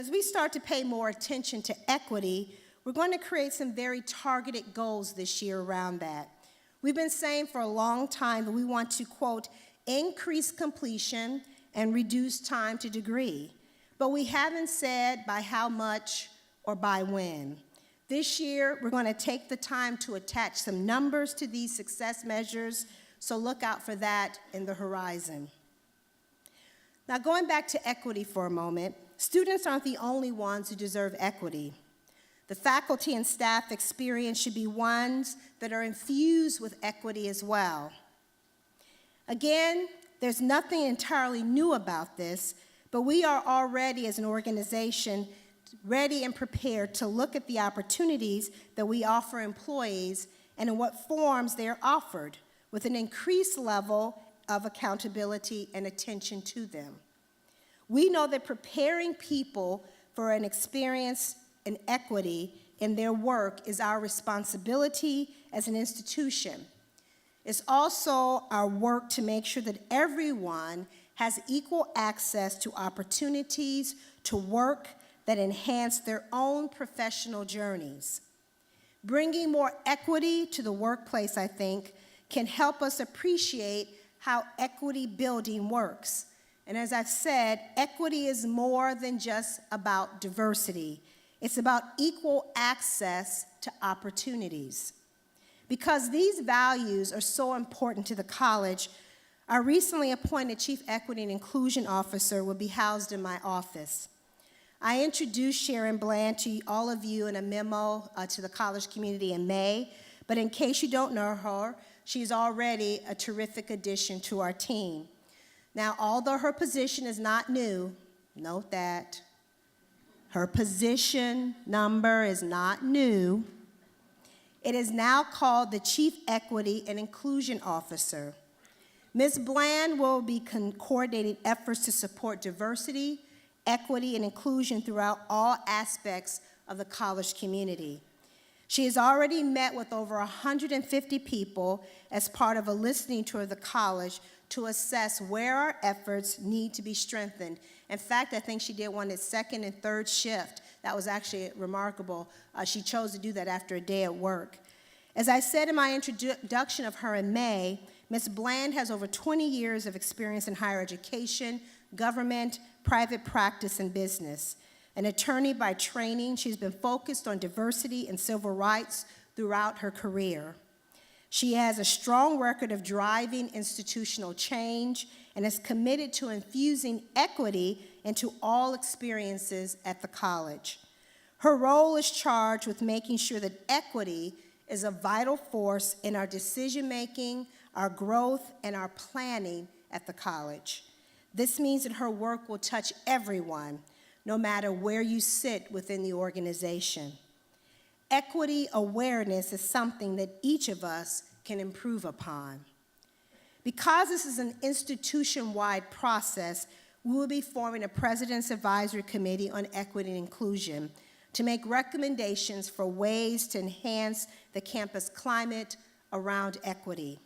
as we start to pay more attention to equity, we're going to create some very targeted goals this year around that. We've been saying for a long time that we want to, quote, increase completion and reduce time to degree. But we haven't said by how much or by when. This year, we're going to take the time to attach some numbers to these success measures, so look out for that in the horizon. Now, going back to equity for a moment, students aren't the only ones who deserve equity. The faculty and staff experience should be ones that are infused with equity as well. Again, there's nothing entirely new about this, but we are already, as an organization, ready and prepared to look at the opportunities that we offer employees and in what forms they are offered, with an increased level of accountability and attention to them. We know that preparing people for an experience in equity in their work is our responsibility as an institution. It's also our work to make sure that everyone has equal access to opportunities to work that enhance their own professional journeys. Bringing more equity to the workplace, I think, can help us appreciate how equity building works. And as I've said, equity is more than just about diversity. It's about equal access to opportunities. Because these values are so important to the college, our recently appointed Chief Equity and Inclusion Officer will be housed in my office. I introduced Sharon Bland to all of you in a memo to the college community in May, but in case you don't know her, she's already a terrific addition to our team. Now, although her position is not new, note that, her position number is not new, it is now called the Chief Equity and Inclusion Officer. Ms. Bland will be coordinating efforts to support diversity, equity, and inclusion throughout all aspects of the college community. She has already met with over 150 people as part of a listening tour of the college to assess where our efforts need to be strengthened. In fact, I think she did one at second and third shift. That was actually remarkable. She chose to do that after a day at work. As I said in my introduction of her in May, Ms. Bland has over 20 years of experience in higher education, government, private practice, and business. An attorney by training, she's been focused on diversity and civil rights throughout her career. She has a strong record of driving institutional change and is committed to infusing equity into all experiences at the college. Her role is charged with making sure that equity is a vital force in our decision-making, our growth, and our planning at the college. This means that her work will touch everyone, no matter where you sit within the organization. Equity awareness is something that each of us can improve upon. Because this is an institution-wide process, we will be forming a President's Advisory Committee on Equity and Inclusion to make recommendations for ways to enhance the campus climate around equity.